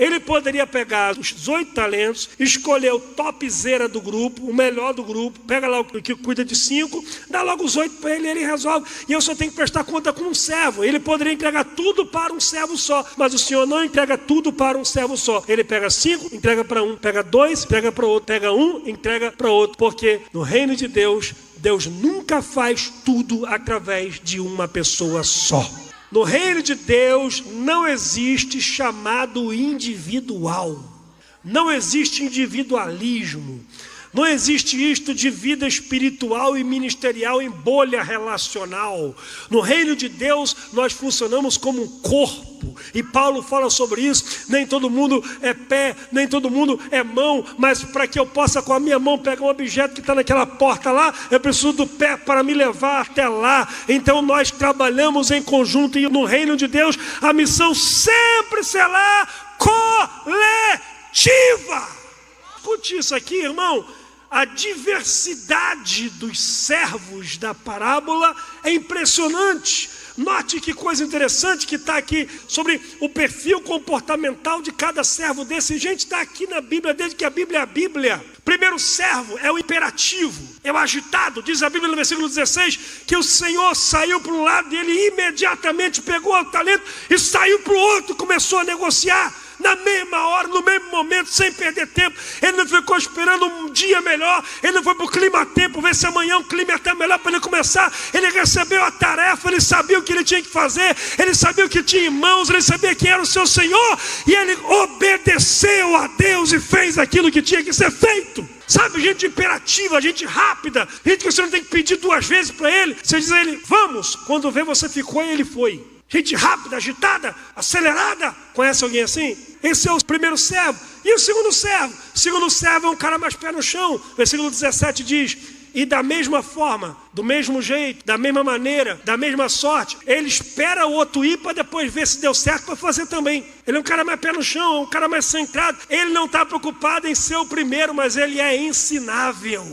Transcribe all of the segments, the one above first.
Ele poderia pegar os 8 talentos, escolher o topzera do grupo, o melhor do grupo, pega lá o que cuida de 5, dá logo os 8 para ele, ele resolve. E eu só tenho que prestar conta com um servo. Ele poderia entregar tudo para um servo só, mas o Senhor não entrega tudo para um servo só. Ele pega 5, entrega para um, pega 2, entrega para outro, pega um, entrega para outro. Porque no reino de Deus, Deus nunca faz tudo através de uma pessoa só. No reino de Deus não existe chamado individual. Não existe individualismo. Não existe isto de vida espiritual e ministerial em bolha relacional. No reino de Deus, nós funcionamos como um corpo. E Paulo fala sobre isso. Nem todo mundo é pé, nem todo mundo é mão. Mas para que eu possa com a minha mão pegar um objeto que está naquela porta lá, eu preciso do pé para me levar até lá. Então nós trabalhamos em conjunto. E no reino de Deus, a missão sempre será coletiva. Escute isso aqui, irmão. A diversidade dos servos da parábola é impressionante. Note que coisa interessante que está aqui sobre o perfil comportamental de cada servo desse. Gente, está aqui na Bíblia, desde que a Bíblia é a Bíblia. Primeiro servo é o imperativo, é o agitado. Diz a Bíblia no versículo 16 que o Senhor saiu para um lado e ele imediatamente pegou o talento e saiu para o outro, começou a negociar. Na mesma hora, no mesmo momento, sem perder tempo. Ele não ficou esperando um dia melhor. Ele não foi para o clima-tempo, ver se amanhã o clima é até melhor para ele começar. Ele recebeu a tarefa, ele sabia o que ele tinha que fazer. Ele sabia o que tinha em mãos, ele sabia que era o seu Senhor. E ele obedeceu a Deus e fez aquilo que tinha que ser feito. Sabe, gente imperativa, gente rápida. Gente que você não tem que pedir 2 vezes para ele. Você diz a ele, vamos. Quando vê, você ficou e ele foi. Gente rápida, agitada, acelerada. Conhece alguém assim? Esse é o primeiro servo. E o segundo servo? O segundo servo é um cara mais pé no chão. Versículo 17 diz, e da mesma forma, do mesmo jeito, da mesma maneira, da mesma sorte, ele espera o outro ir para depois ver se deu certo para fazer também. Ele é um cara mais pé no chão, é um cara mais centrado. Ele não está preocupado em ser o primeiro, mas ele é ensinável.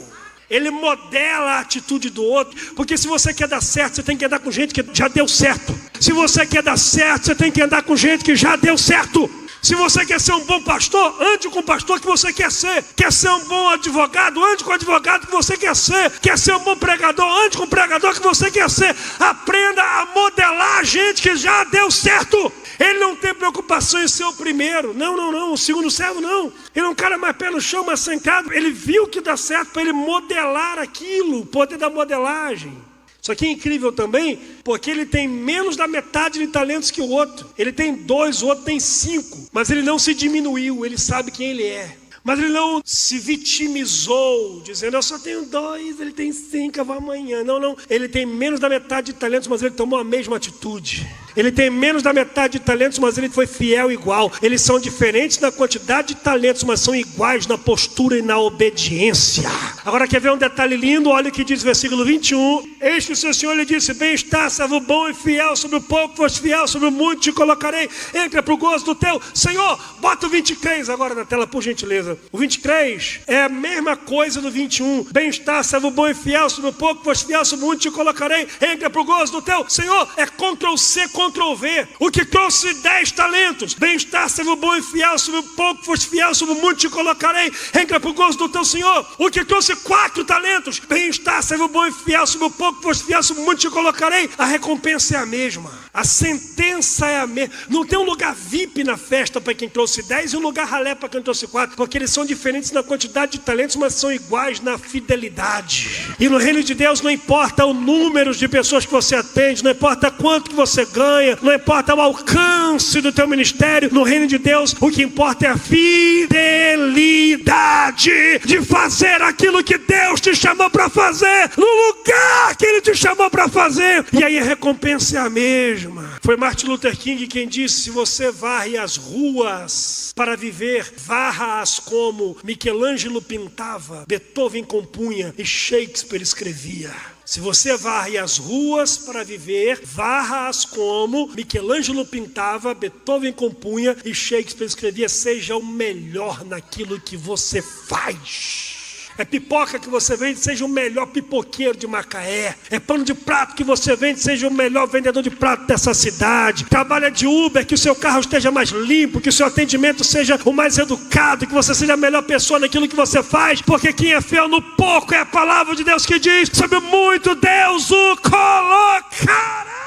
Ele modela a atitude do outro. Porque se você quer dar certo, você tem que andar com gente que já deu certo. Se você quer dar certo, você tem que andar com gente que já deu certo. Se você quer ser um bom pastor, ande com o pastor que você quer ser. Quer ser um bom advogado, ande com o advogado que você quer ser. Quer ser um bom pregador, ande com o pregador que você quer ser. Aprenda a modelar a gente que já deu certo. Ele não tem preocupação em ser o primeiro. Não. O segundo servo não. Ele é um cara mais pé no chão, mais centrado. Ele viu que dá certo para ele modelar aquilo. O poder da modelagem. Isso aqui é incrível também, porque ele tem menos da metade de talentos que o outro. Ele tem 2, o outro tem 5. Mas ele não se diminuiu, ele sabe quem ele é. Mas ele não se vitimizou, dizendo, eu só tenho 2, ele tem 5, eu vou amanhã. Não. Ele tem menos da metade de talentos, mas ele tomou a mesma atitude. Ele tem menos da metade de talentos, mas ele foi fiel igual. Eles são diferentes na quantidade de talentos, mas são iguais na postura e na obediência. Agora quer ver um detalhe lindo? Olha o que diz o versículo 21. Eis que o seu Senhor lhe disse, bem-estar, servo bom e fiel, sobre o pouco foste fiel, sobre o muito te colocarei. Entra para o gozo do teu Senhor. Bota o 23 agora na tela, por gentileza. O 23 é a mesma coisa do 21. Bem-estar, servo bom e fiel, sobre o pouco foste fiel, sobre o muito te colocarei. Entra para o gozo do teu Senhor. É Ctrl+C, Ctrl+V. O que trouxe 10 talentos. Bem-estar, servo bom e fiel, sobre o pouco foste fiel, sobre o muito te colocarei. Entra para o gozo do teu Senhor. O que trouxe 4 talentos. Bem-estar, servo bom e fiel, sobre o pouco foste fiel, sobre o muito te colocarei. A recompensa é a mesma. A sentença é a mesma. Não tem um lugar VIP na festa para quem trouxe 10 e um lugar ralé para quem trouxe 4. Porque eles são diferentes na quantidade de talentos, mas são iguais na fidelidade. E no reino de Deus não importa o número de pessoas que você atende, não importa quanto que você ganha, não importa o alcance do teu ministério. No reino de Deus, o que importa é a fidelidade de fazer aquilo que Deus te chamou para fazer, no lugar que Ele te chamou para fazer. E aí a recompensa é a mesma. Foi Martin Luther King quem disse, se você varre as ruas para viver, varra-as como Michelangelo pintava, Beethoven compunha e Shakespeare escrevia. Se você varre as ruas para viver, varra-as como Michelangelo pintava, Beethoven compunha e Shakespeare escrevia. Seja o melhor naquilo que você faz. É pipoca que você vende, seja o melhor pipoqueiro de Macaé. É pano de prato que você vende, seja o melhor vendedor de prato dessa cidade. Trabalha de Uber, que o seu carro esteja mais limpo, que o seu atendimento seja o mais educado, que você seja a melhor pessoa naquilo que você faz, porque quem é fiel no pouco é a palavra de Deus que diz: sobre muito Deus o colocará.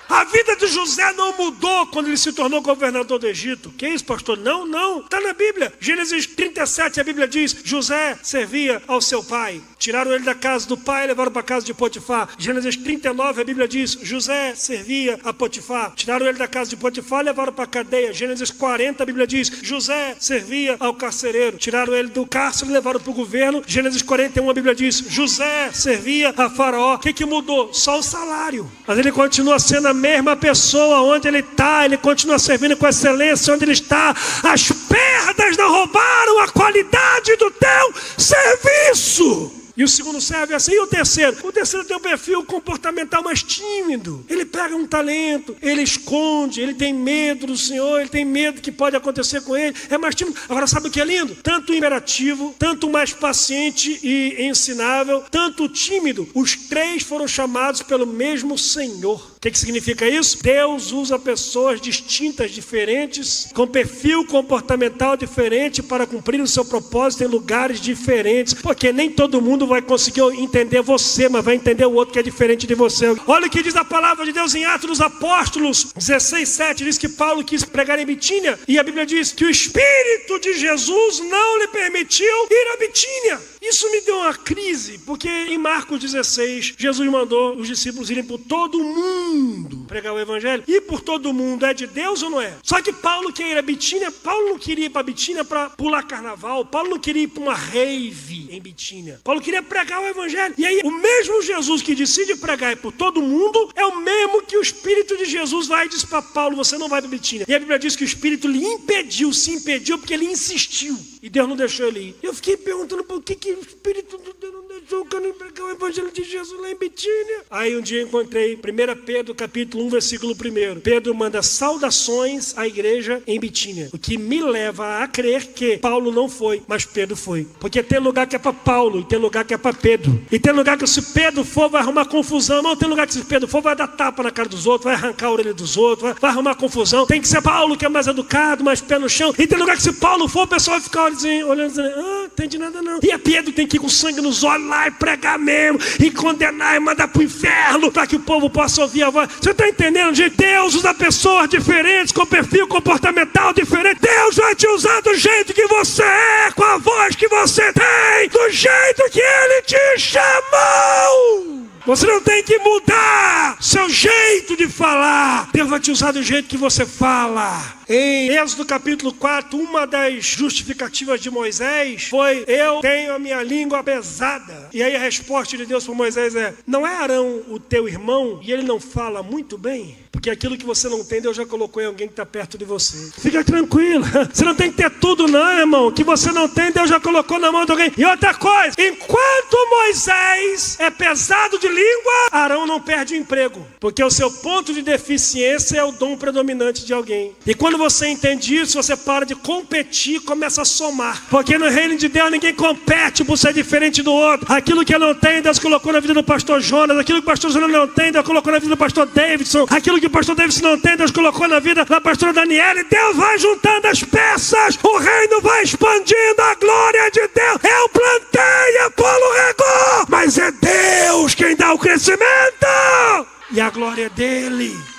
A vida de José não mudou quando ele se tornou governador do Egito. Que isso, pastor? Não. Está na Bíblia. Gênesis 37, a Bíblia diz: José servia ao seu pai. Tiraram ele da casa do pai e levaram para a casa de Potifar. Gênesis 39, a Bíblia diz: José servia a Potifar. Tiraram ele da casa de Potifar e levaram para a cadeia. Gênesis 40, a Bíblia diz: José servia ao carcereiro. Tiraram ele do cárcere e levaram para o governo. Gênesis 41, a Bíblia diz: José servia a Faraó. O que mudou? Só o salário. Mas ele continua sendo a mesma pessoa onde ele está. Ele continua servindo com excelência onde ele está. As perdas não roubaram a qualidade do teu serviço. E o segundo serve assim. E o terceiro? O terceiro tem um perfil comportamental mais tímido. Ele pega um talento, ele esconde, ele tem medo do Senhor, ele tem medo que pode acontecer com ele. É mais tímido. Agora sabe o que é lindo? Tanto imperativo, tanto mais paciente e ensinável, tanto tímido. Os três foram chamados pelo mesmo Senhor. O que significa isso? Deus usa pessoas distintas, diferentes, com perfil comportamental diferente para cumprir o seu propósito em lugares diferentes. Porque nem todo mundo vai conseguir entender você, mas vai entender o outro que é diferente de você. Olha o que diz a palavra de Deus em Atos dos Apóstolos 16:7. Diz que Paulo quis pregar em Bitínia. E a Bíblia diz que o Espírito de Jesus não lhe permitiu ir a Bitínia. Isso me deu uma crise, porque em Marcos 16, Jesus mandou os discípulos irem por todo o mundo pregar o evangelho. Ir por todo o mundo é de Deus ou não é? Só que Paulo quer ir a Bitínia. Paulo não queria ir para Bitínia para pular carnaval. Paulo não queria ir para uma rave em Bitínia. Paulo queria pregar o evangelho. E aí o mesmo Jesus que decide pregar por todo mundo é o mesmo que o Espírito de Jesus vai e diz para Paulo: você não vai para Bitínia. E a Bíblia diz que o Espírito lhe impediu, se impediu porque ele insistiu. E Deus não deixou ele ir. Eu fiquei perguntando por que o Espírito de Deus não deixou o cara pregar o evangelho de Jesus lá em Bitínia. Aí um dia eu encontrei 1 Pedro capítulo 1, versículo 1. Pedro manda saudações à igreja em Bitínia. O que me leva a crer que Paulo não foi, mas Pedro foi. Porque tem lugar que é para Paulo e tem lugar que é para Pedro. E tem lugar que se Pedro for vai arrumar confusão. Não, tem lugar que se Pedro for vai dar tapa na cara dos outros, vai arrancar a orelha dos outros, vai arrumar confusão. Tem que ser Paulo que é mais educado, mais pé no chão. E tem lugar que se Paulo for, o pessoal vai ficar olhando dizendo: não entendi nada não. E é Pedro tem que ir com sangue nos olhos lá e pregar mesmo, e condenar e mandar para o inferno, para que o povo possa ouvir a voz. Você está entendendo, gente? Deus usa pessoas diferentes, com perfil comportamental diferente. Deus vai te usar do jeito que você é, com a voz que você tem, do jeito que Ele te chamou. Você não tem que mudar seu jeito de falar. Deus vai te usar do jeito que você fala. Em Êxodo capítulo 4, uma das justificativas de Moisés foi: eu tenho a minha língua pesada. E aí a resposta de Deus para Moisés é: não é Arão o teu irmão e ele não fala muito bem? Porque aquilo que você não tem, Deus já colocou em alguém que está perto de você. Fica tranquilo. Você não tem que ter tudo não, irmão. O que você não tem, Deus já colocou na mão de alguém. E outra coisa: enquanto Moisés é pesado de língua, Arão não perde o emprego. Porque o seu ponto de deficiência é o dom predominante de alguém. E quando você entende isso, você para de competir e começa a somar. Porque no reino de Deus ninguém compete por ser diferente do outro. Aquilo que eu não tenho, Deus colocou na vida do pastor Jonas. Aquilo que o pastor Jonas não tem, Deus colocou na vida do pastor Davidson. Aquilo que o pastor Davidson não tem, Deus colocou na vida da pastora Daniela. E Deus vai juntando as peças. O reino vai expandindo. A glória de Deus. Eu plantei, Apolo regou, mas é Deus quem dá o crescimento. E a glória é dele.